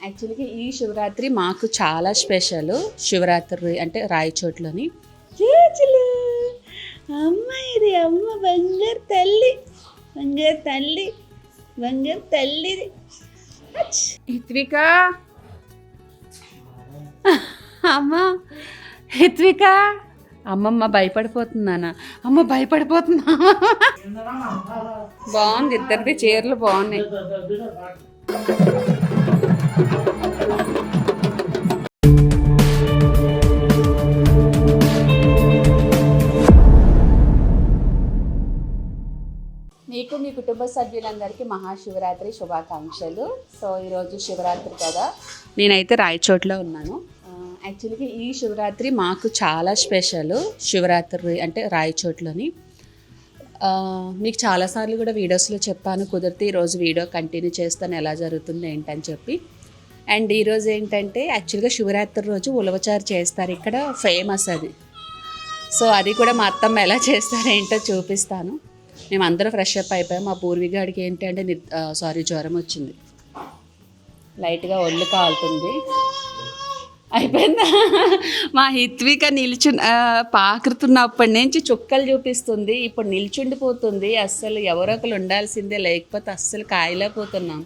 యాక్చువల్గా ఈ శివరాత్రి మాకు చాలా స్పెషల్. శివరాత్రి అంటే రాయచోట్లోని చేతులు అమ్మ, ఇది అమ్మ బంగారు తల్లి, బంగారు తల్లి, బంగారు తల్లిది. హిత్విక అమ్మ, హిత్విక అమ్మమ్మ భయపడిపోతుందానా? అమ్మ భయపడిపోతుందా? బాగుంది, ఇద్దరిది చీరలు బాగున్నాయి. మీకు మీ కుటుంబ సభ్యులందరికీ మహాశివరాత్రి శుభాకాంక్షలు. సో ఈరోజు శివరాత్రి కదా, నేనైతే రాయచోట్లో ఉన్నాను. యాక్చువల్గా ఈ శివరాత్రి మాకు చాలా స్పెషల్. శివరాత్రి అంటే రాయచోట్లోని మీకు చాలాసార్లు కూడా వీడియోస్లో చెప్పాను. కుదిరితే ఈరోజు వీడియో కంటిన్యూ చేస్తాను ఎలా జరుగుతుంది ఏంటని చెప్పి. అండ్ ఈరోజు ఏంటంటే యాక్చువల్గా శివరాత్రి రోజు ఉలవచారు చేస్తారు, ఇక్కడ ఫేమస్ అది. సో అది కూడా మా అత్తమ్మ ఎలా చేస్తారో ఏంటో చూపిస్తాను. మేము అందరూ ఫ్రెష్ అప్ అయిపోయాం. మా పూర్వీగాడికి ఏంటంటే జ్వరం వచ్చింది, లైట్గా ఒళ్ళు కాలుతుంది. అయిపోయిందా? మా హిత్విక పాకుతున్నప్పటి నుంచి చుక్కలు చూపిస్తుంది, ఇప్పుడు నిల్చుండిపోతుంది. అస్సలు ఎవరో ఒకరు ఉండాల్సిందే, లేకపోతే అస్సలు కాయలేకపోతున్నాం.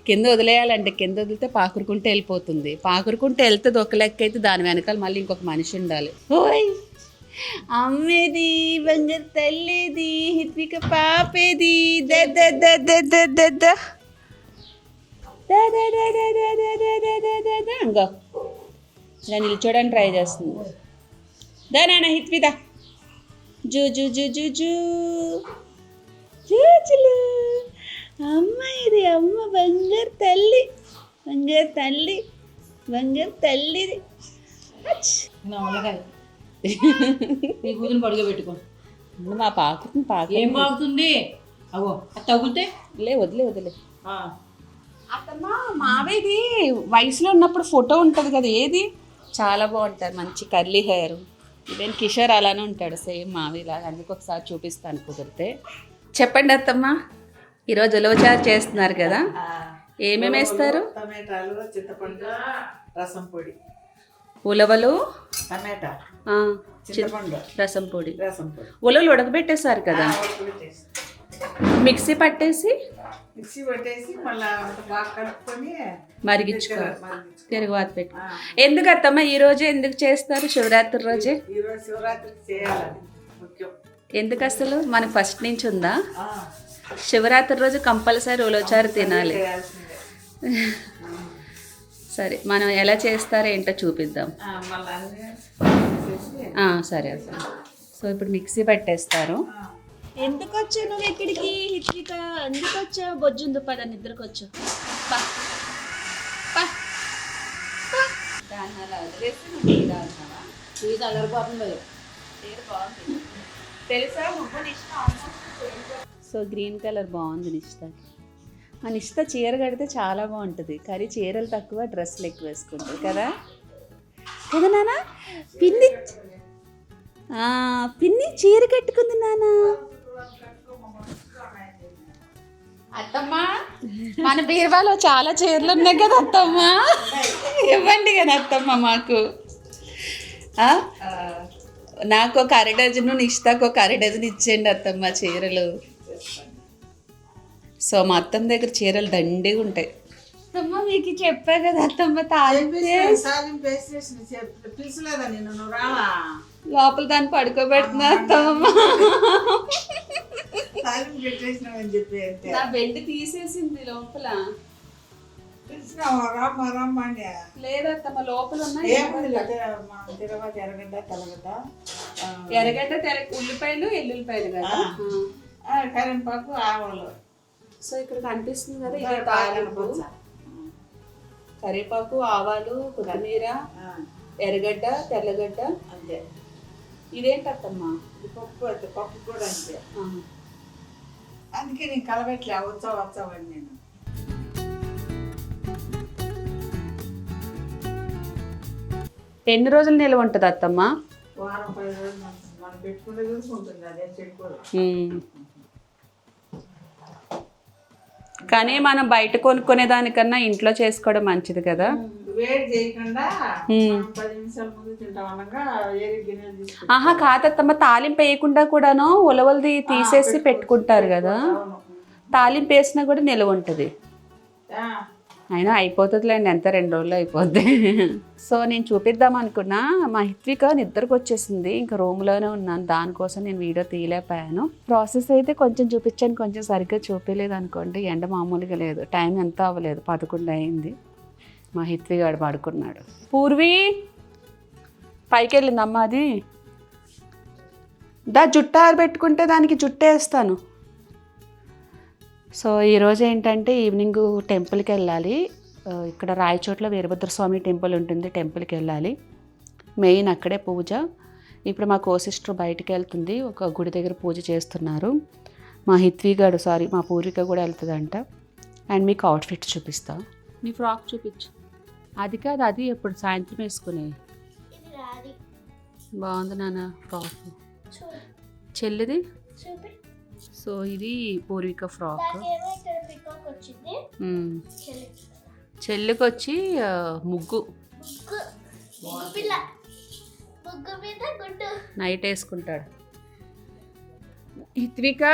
కింద వదిలేయాలంటే కింద వదిలితే పాకురుకుంటే వెళ్ళిపోతుంది. పాకురుకుంటే వెళ్తుంది ఒక లెక్క అయితే, దాని వెనకాల మళ్ళీ ఇంకొక మనిషి ఉండాలి. ఓయ్ అమ్మేది, బంగారు తల్లేది, హిత్విక పాపేది. ఇంకా ఇలా నిల్చోడానికి ట్రై చేస్తుంది. దానా హిత్విత జూ జూ జూ జూ జూ జూచులు అమ్మ, ఇది అమ్మ బంగారు తల్లి, బంగారు తల్లి, బంగారు తల్లిది. కూతురు పడుగ పెట్టుకో. మా పాకుతుంది, ఏం బాగుతుంది? అవో తగులితే వదిలే. అత్తమ్మ మావేది వయసులో ఉన్నప్పుడు ఫోటో ఉంటుంది కదా, ఏది చాలా బాగుంటుంది, మంచి కర్లీ హెయిర్. ఈవెన్ కిషోర్ అలానే ఉంటాడు సేమ్ మావిలాగా. అందుకు ఒకసారి చూపిస్తాను కుదిరితే. చెప్పండి అత్తమ్మ, ఈరోజు ఉలవచారు చేస్తున్నారు కదా, ఏమేమి వేస్తారు? టమాటాలు, చింతపండు, రసం పొడి, ఉలవలు, టమాటా, చింతపండు, రసం పొడి. ఉలవలు ఉడకబెట్టేశారు కదా, మిక్సీ పట్టేసి మళ్ళీ బాగా కలుపుకొని మరిగించుకోవాలి, తిరుగువాత పెట్టి. ఎందుకు అత్తమ్మ ఈరోజు ఎందుకు చేస్తారు శివరాత్రి రోజే? ఈరోజు శివరాత్రి చేయాలని ముఖ్యం. ఎందుకు అసలు మనకు ఫస్ట్ నుంచి ఉందా? శివరాత్రి రోజు కంపల్సరీ ఉలవచారు తినాలి. సరే, మనం ఎలా చేస్తారో ఏంటో చూపిద్దాం. సరే అత్తమ్మ. సో ఇప్పుడు మిక్సీ పట్టేస్తారు. ఎందుకు వచ్చా నువ్వు ఇక్కడికి హిత్విక? ఎందుకు వచ్చా? బొజ్జుంది పద, నిద్రకు వచ్చా. దాన్ని అలా వదిలేసి నువ్వు టీ తాగుతావా? టీ తగలపోతుంది తెలుసా? సో గ్రీన్ కలర్ బాగుంది నిష్ఠకి. ఆ నిష్ఠ చీర కడితే చాలా బాగుంటుంది, కానీ చీరలు తక్కువ, డ్రెస్సులు ఎక్కువ వేసుకుంటుంది కదా. కదా నాన్న? పిన్ని చీర కట్టుకుంది నాన్న. అత్తమ్మ, మన బీరువాలో చాలా చీరలు ఉన్నాయి కదా అత్తమ్మ, ఇవ్వండి కదా అత్తమ్మ మాకు. నాకు ఒక 1/2 డజను, నిష్ఠకు ఒక 1/2 డజన్ ఇచ్చేయండి అత్తమ్మ చీరలు. సో మా అత్తమ్మ దగ్గర చీరలు దండిగా ఉంటాయి. అత్తమ్మ మీకు చెప్పా కదా అత్తమ్మ, పిలిచలేదా నేను? నువ్వు రావా? లోపల దాన్ని పడుకోబెడుతున్నా అత్తమ్మ. పెట్టేసినావని చెప్పి నా బెడ్ తీసేసింది లోపల. లేదత్తమ్మ లోపల ఉన్నాయి. తిరగట, ఎర్రగడ్డ, తెల్లగడ్డ, ఉల్లిపాయలు, ఎల్లుల్లిపాయలు కదా, కరివేపాకు, ఆవాలు. సో ఇక్కడ కనిపిస్తుంది కదా, ఇది తాలింపు. కరివేపాకు, ఆవాలు, కొత్తిమీర, ఎర్రగడ్డ, తెల్లగడ్డ, అంతే. ఇదేంటత్తమ్మా? పప్పు కూడా అంతే. అందుకే నేను కలబెట్టలే, వచ్చావని నేను. ఎన్ని రోజులు నిల్వ ఉంటుంది అత్తమ్మ? వారం 10 రోజులు మనం పెట్టుకుంటే చూసుకుంటుంది. అదే చెట్టు కూడా కానీ మనం బయట కొనుక్కునే దానికన్నా ఇంట్లో చేసుకోవడం మంచిది కదా. వేడి చేయకుండా మ్మ్. 10 నిమిషాల ముందు తింటాం అనగా ఏరి గిన్నెలు తీసుకుంటాం. ఆహా కాదత్తమ్మ, తాలింపు వేయకుండా కూడాను ఉలవలది తీసేసి పెట్టుకుంటారు కదా. అవును. తాలింపు వేసినా కూడా నిలువ ఉంటుంది. ఆ, అయినా అయిపోతుందిలేండి, ఎంత 2 రోజులు అయిపోద్ది. సో నేను చూపిద్దాం అనుకున్నా, మా హిత్విక నిద్రకు వచ్చేసింది, ఇంకా రూమ్లోనే ఉన్నాను, దానికోసం నేను వీడియో తీయలేకపోయాను. ప్రాసెస్ అయితే కొంచెం చూపించాను, కొంచెం సరిగ్గా చూపించలేదు అనుకోండి. ఎండ మామూలుగా లేదు, టైం ఎంత అవ్వలేదు, 11 అయింది. మా హిత్విగాడు పడుకున్నాడు. పూర్వీ పైకి వెళ్ళిందమ్మా, అది జుట్టు ఆరబెట్టుకుంటే దానికి జుట్టేస్తాను. సో ఈరోజు ఏంటంటే ఈవినింగ్ టెంపుల్కి వెళ్ళాలి. ఇక్కడ రాయచోట్ల వీరభద్రస్వామి టెంపుల్ ఉంటుంది, టెంపుల్కి వెళ్ళాలి. మెయిన్ అక్కడే పూజ. ఇప్పుడు మా సిస్టర్ బయటికి వెళ్తుంది, ఒక గుడి దగ్గర పూజ చేస్తున్నారు. మా హిత్విగాడు మా పూర్విక కూడా వెళ్తుందంట. అండ్ మీకు అవుట్ఫిట్ చూపిస్తా. మీ ఫ్రాక్ చూపించు. అది కాదు, అది ఎప్పుడు సాయంత్రం వేసుకునే. బాగుంది నాన్న ఫ్రాక్. చెల్లిది. సో ఇది పూర్విక ఫ్రాక్. చెల్లికి వచ్చి ముగ్గు నైట్ వేసుకుంటాడు. హిత్విక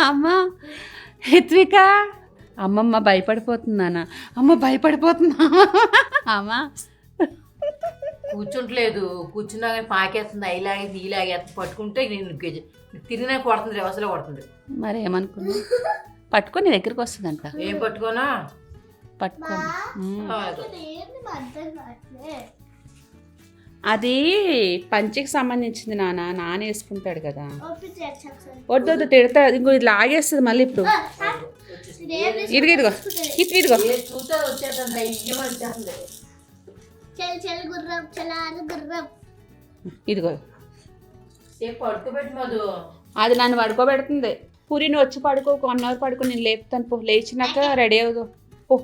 అమ్మ, హిత్విక అమ్మమ్మ భయపడిపోతుందానా? అమ్మ భయపడిపోతుందా అమ్మ? కూర్చుంటలేదు, కూర్చున్నా కానీ పాకేస్తుంది, ఇలాగేసి ఇలాగేస్తుంది. పట్టుకుంటే నేను తిరిగినా కొడుతుంది, రివర్స్లో కొడుతుంది. మరి ఏమనుకున్నా పట్టుకొని నీ దగ్గరికి వస్తుందంట. ఏం పట్టుకోనా? పట్టుకోండి. అది పంచికి సంబంధించింది నాన్న వేసుకుంటాడు కదా. వద్దు వద్దు తిడతాడు, ఇంకో ఇది లాగేస్తుంది మళ్ళీ. ఇప్పుడు ఇదిగో ఇదిగో ఇదిగో చూస్తే వచ్చేస్తుంది, వచ్చేస్తుంది. ఇదిగో పడుకోబెట్టి మధు, అది నన్ను పడుకోబెడుతుంది. పూరి నువ్వు వచ్చి పడుకో, 1 అవర్ పడుకో, నేను లేపుతాను. పో, లేచినాక రెడీ అవుదు పో.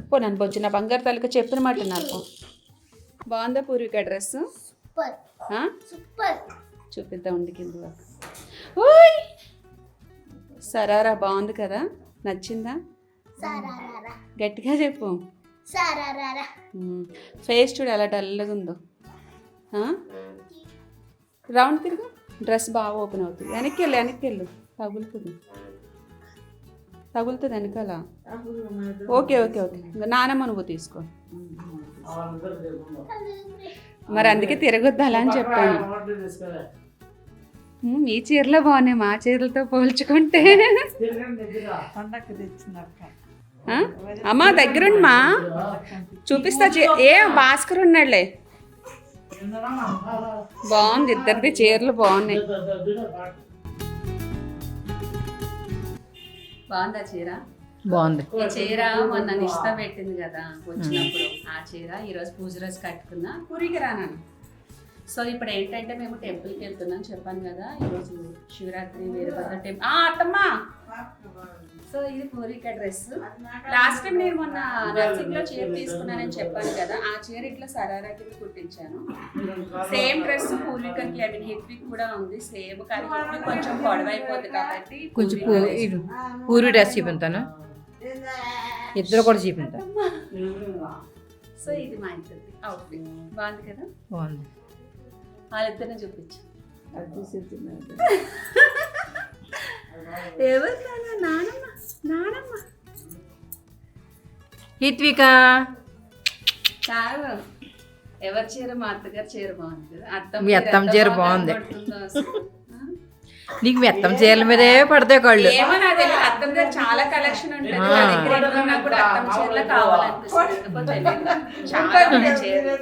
పో, నన్ను బొచ్చు, నా బంగారు తల్లికి చెప్పిన మాట నాకు. బాగుందా పూర్విక డ్రెస్? చూపిద్దాం ఉండి కింద. ఓయ్ సరారా బాగుంది కదా, నచ్చిందా? గట్టిగా చెప్పు. ఫేస్ చూడు ఎలా డల్గా ఉందో. రౌండ్ తిరుగు, డ్రెస్ బాగా ఓపెన్ అవుతుంది. వెనక్కి వెళ్ళు, తగులుతుంది వెనకాల. ఓకే ఓకే ఓకే, నానమ్మ నువ్వు తీసుకో. మరి అందుకే తిరగొద్దు అలా అని చెప్పాను. మీ చీరలో బాగున్నాయి, మా చీరలతో పోల్చుకుంటే. పండక్కి తెచ్చినక్క అమ్మా దగ్గరుండి మా చూపిస్తా. భాస్కర్ ఉన్నాడులే. బాగుంది, ఇద్దరిది చీరలు బాగున్నాయి. బాగుందా చీర? బాగుంది. ఈ చీర మొన్న నిష్ట పెట్టింది కదా వచ్చినప్పుడు, ఆ చీర ఈరోజు పూజ రోజు కట్టుకున్నా, పూరికి రానాను. సో ఇప్పుడు ఏంటంటే మేము టెంపుల్కి వెళ్తున్నాం చెప్పాను కదా. ఈరోజు శివరాత్రి వీరభద్ర టెంపుల్. అత్తమ్మా, సో ఇది పూర్విక డ్రెస్. లాస్ట్ టైం నేను మొన్న నర్సింగ్లో చీర తీసుకున్నానని చెప్పాను కదా, ఆ చీర ఇట్లా సరారా కింద కుట్టించాను. సేమ్ డ్రెస్ పూర్వికకి, హిత్విక్ కూడా ఉంది సేమ్, కానీ హిత్విక్ కొంచెం పొడవైపోతుంది కాబట్టి కొంచెం పూర్వి డ్రెస్ చూపించాను, ఇద్దరు కూడా చూపించాను. సో ఇది మా ఇంటి అవుట్ఫిట్ బాగుంది కదా. బాగుంది. వాళ్ళిద్దరిని చూపించు. ఎవరు నానమ్మ? నానమ్మ హిత్విక కాదు, ఎవరి చీర? మా అత్తగారి చీర బాగుంది కదా. మీ అత్తమ్మ చీర బాగుంది. నీకు మీ అత్తమ్మ చీరల మీదే పడతాయి కళ్ళు. ఏమో నాకు తెలియదు, అత్తమ్మ దగ్గర చాలా కలెక్షన్ ఉంటుంది. నా దగ్గర ఎక్కడున్నా కూడా అత్తమ్మ చీరలు కావాలనిపిస్తుంది. చాలా ఉన్నాయి చీరలు.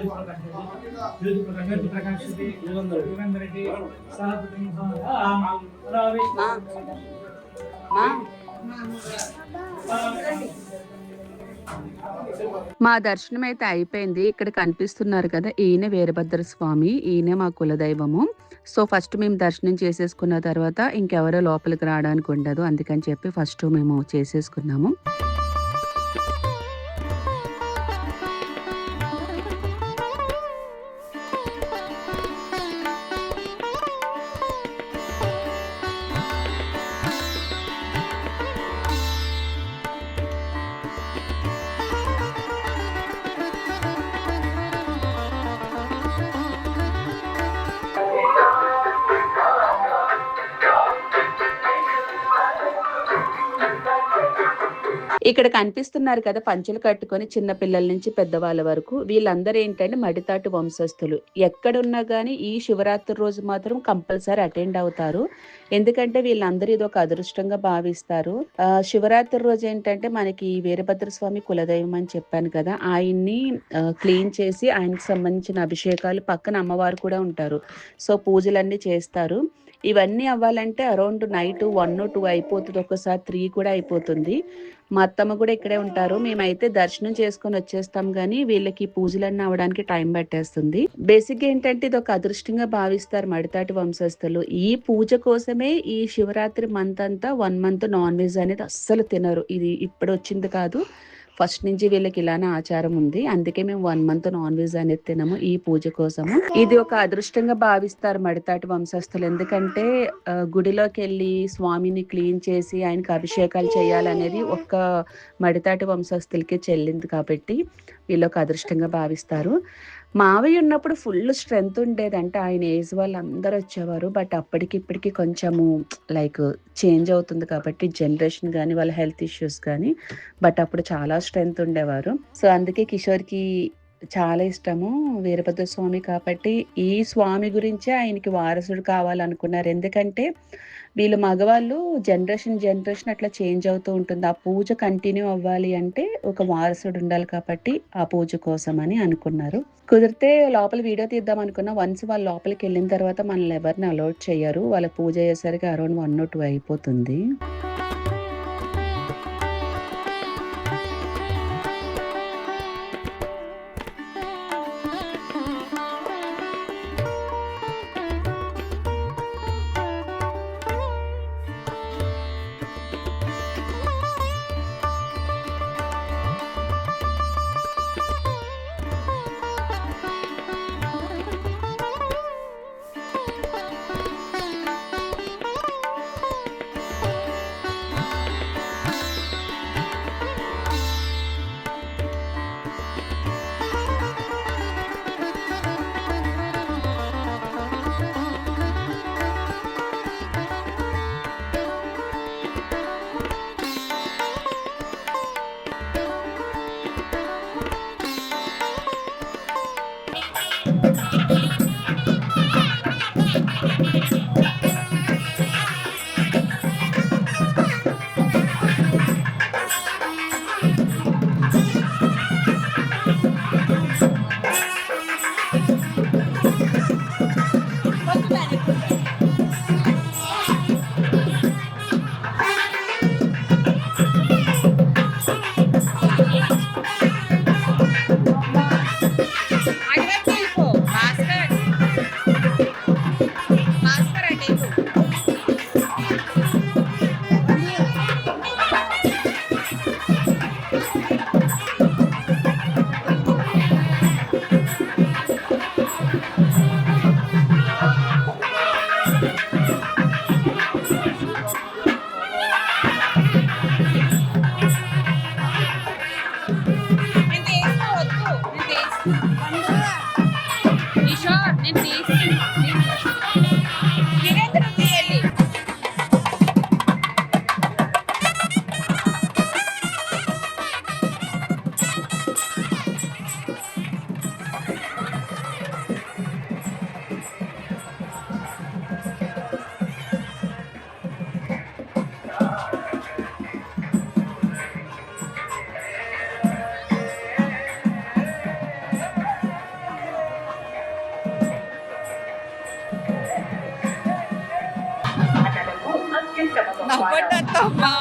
మా మా దర్శనం అయితే అయిపోయింది. ఇక్కడ కనిపిస్తున్నారు కదా, ఈయన వీరభద్ర స్వామి, ఈయన మా కులదైవము. సో ఫస్ట్ మేము దర్శనం చేసేసుకున్న తర్వాత ఇంకెవరో లోపలికి రావడానికి ఉండదు, అందుకని చెప్పి ఫస్ట్ మేము చేసేసుకున్నాము. ఇక్కడ కనిపిస్తున్నారు కదా, పంచులు కట్టుకొని చిన్న పిల్లల నుంచి పెద్దవాళ్ళ వరకు వీళ్ళందరూ ఏంటంటే మడితాటు వంశస్థులు. ఎక్కడున్నా కానీ ఈ శివరాత్రి రోజు మాత్రం కంపల్సరీ అటెండ్ అవుతారు. ఎందుకంటే వీళ్ళందరూ ఇది ఒక అదృష్టంగా భావిస్తారు. శివరాత్రి రోజు ఏంటంటే మనకి వీరభద్ర స్వామి కులదైవం అని చెప్పాను కదా, ఆయన్ని క్లీన్ చేసి ఆయనకి సంబంధించిన అభిషేకాలు, పక్కన అమ్మవారు కూడా ఉంటారు. సో పూజలన్నీ చేస్తారు. ఇవన్నీ అవ్వాలంటే అరౌండ్ నైట్ 1 2 అయిపోతుంది, ఒక్కసారి 3 కూడా అయిపోతుంది. మా అత్తమ్మ కూడా ఇక్కడే ఉంటారు. మేమైతే దర్శనం చేసుకొని వచ్చేస్తాం, కానీ వీళ్ళకి పూజలన్నీ అవ్వడానికి టైం పట్టేస్తుంది. బేసిక్గా ఏంటంటే ఇది ఒక అదృష్టంగా భావిస్తారు మడితాటి వంశస్థులు. ఈ పూజ కోసమే ఈ శివరాత్రి మంత్ అంతా 1 మంత్ నాన్ వెజ్ అనేది అస్సలు తినరు. ఇది ఇప్పుడు వచ్చింది కాదు, ఫస్ట్ నుంచి వీళ్ళకి ఇలానే ఆచారం ఉంది. అందుకే మేము 1 మంత్ నాన్ వెజ్ అనేది తినము ఈ పూజ కోసము. ఇది ఒక అదృష్టంగా భావిస్తారు మడితాటి వంశస్థులు. ఎందుకంటే గుడిలోకి వెళ్ళి స్వామిని క్లీన్ చేసి ఆయనకి అభిషేకాలు చేయాలనేది ఒక్క మడితాటి వంశస్థులకి చెల్లింది కాబట్టి వీళ్ళు ఒక అదృష్టంగా భావిస్తారు. మావయ్య ఉన్నప్పుడు ఫుల్ స్ట్రెంగ్త్ ఉండేది, అంటే ఆయన ఏజ్ వాళ్ళు అందరూ వచ్చేవారు. బట్ అప్పటికి ఇప్పటికి కొంచెము లైక్ చేంజ్ అవుతుంది కాబట్టి జనరేషన్ కానీ వాళ్ళ హెల్త్ ఇష్యూస్ కానీ, బట్ అప్పుడు చాలా స్ట్రెంగ్త్ ఉండేవారు. సో అందుకే కిషోర్కి చాలా ఇష్టము వీరభద్ర స్వామి కాబట్టి ఈ స్వామి గురించే ఆయనకి వారసుడు కావాలనుకున్నారు. ఎందుకంటే వీళ్ళు మగవాళ్ళు జనరేషన్ అట్లా చేంజ్ అవుతూ ఉంటుంది. ఆ పూజ కంటిన్యూ అవ్వాలి అంటే ఒక వారసుడు ఉండాలి కాబట్టి ఆ పూజ కోసం అని అనుకున్నారు. కుదిరితే లోపల వీడియో తీద్దాం అనుకున్నా, వన్స్ వాళ్ళు లోపలికి వెళ్ళిన తర్వాత మనల్ని ఎవరిని అలౌట్ చేయరు. వాళ్ళ పూజ అయ్యేసరికి అరౌండ్ 1 or 2 అయిపోతుంది. దుప్పట్టమ్మా.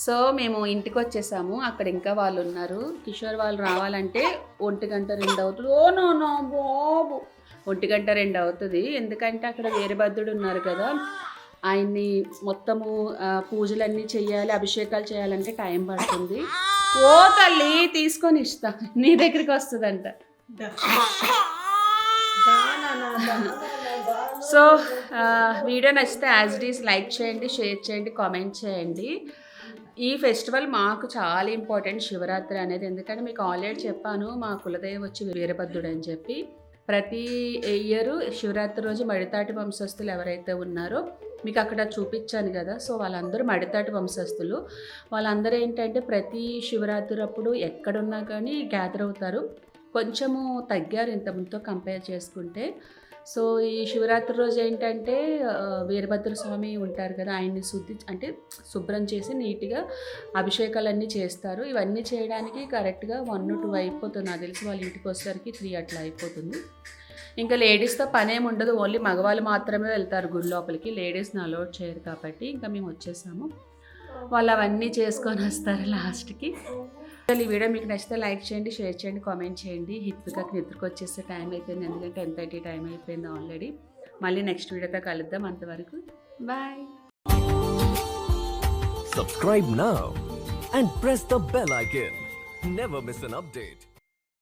సో మేము ఇంటికి వచ్చేసాము. అక్కడ ఇంకా వాళ్ళు ఉన్నారు. కిషోర్ వాళ్ళు రావాలంటే 1:02 అవుతుంది. ఓ నో నో బాబు, 1:02 అవుతుంది. ఎందుకంటే అక్కడ వీరభద్రుడు ఉన్నారు కదా, ఆయన్ని మొత్తము పూజలన్నీ చేయాలి, అభిషేకాలు చేయాలంటే టైం పడుతుంది. ఓ తల్లి తీసుకొని ఇస్తా, నీ దగ్గరికి వస్తుందంట. సో వీడియో నచ్చితే యాజ్ ఇట్ ఈస్ లైక్ చేయండి, షేర్ చేయండి, కామెంట్ చేయండి. ఈ ఫెస్టివల్ మాకు చాలా ఇంపార్టెంట్, శివరాత్రి అనేది. ఎందుకంటే మీకు ఆల్రెడీ చెప్పాను, మా కులదైవం వచ్చి వీరభద్రుడు అని చెప్పి. ప్రతి ఇయర్ శివరాత్రి రోజు మడితాటి వంశస్థులు ఎవరైతే ఉన్నారో మీకు అక్కడ చూపించాను కదా, సో వాళ్ళందరూ మడితాటి వంశస్థులు. వాళ్ళందరూ ఏంటంటే ప్రతి శివరాత్రి అప్పుడు ఎక్కడున్నా కానీ గ్యాదర్ అవుతారు. కొంచెము తగ్గారు ఇంతకుముందుతో కంపేర్ చేసుకుంటే. సో ఈ శివరాత్రి రోజు ఏంటంటే వీరభద్ర స్వామి ఉంటారు కదా, ఆయన్ని శుభ్రం చేసి నీట్గా అభిషేకాలన్నీ చేస్తారు. ఇవన్నీ చేయడానికి కరెక్ట్గా 1-2 అయిపోతుంది. నాకు తెలిసి వాళ్ళ ఇంటికి వచ్చేసరికి 3 అట్లా అయిపోతుంది. ఇంకా లేడీస్తో పనేమి ఉండదు, ఓన్లీ మగవాళ్ళు మాత్రమే వెళ్తారు గుడి లోపలికి. లేడీస్ని అలౌట్ చేయరు కాబట్టి ఇంకా మేము వచ్చేసాము. వాళ్ళు అవన్నీ చేసుకొని వస్తారు లాస్ట్కి. ఈ వీడియో మీకు నచ్చితే లైక్ చేయండి, షేర్ చేయండి, కామెంట్ చేయండి. హిత్వికకి నిద్రకు వచ్చేసే టైం అయిపోయింది, ఎందుకంటే 10:30 టైం అయిపోయింది ఆల్రెడీ. మళ్ళీ నెక్స్ట్ వీడియోతో కలుద్దాం. అంతవరకు bye. Subscribe now and press the bell icon. Never miss an update.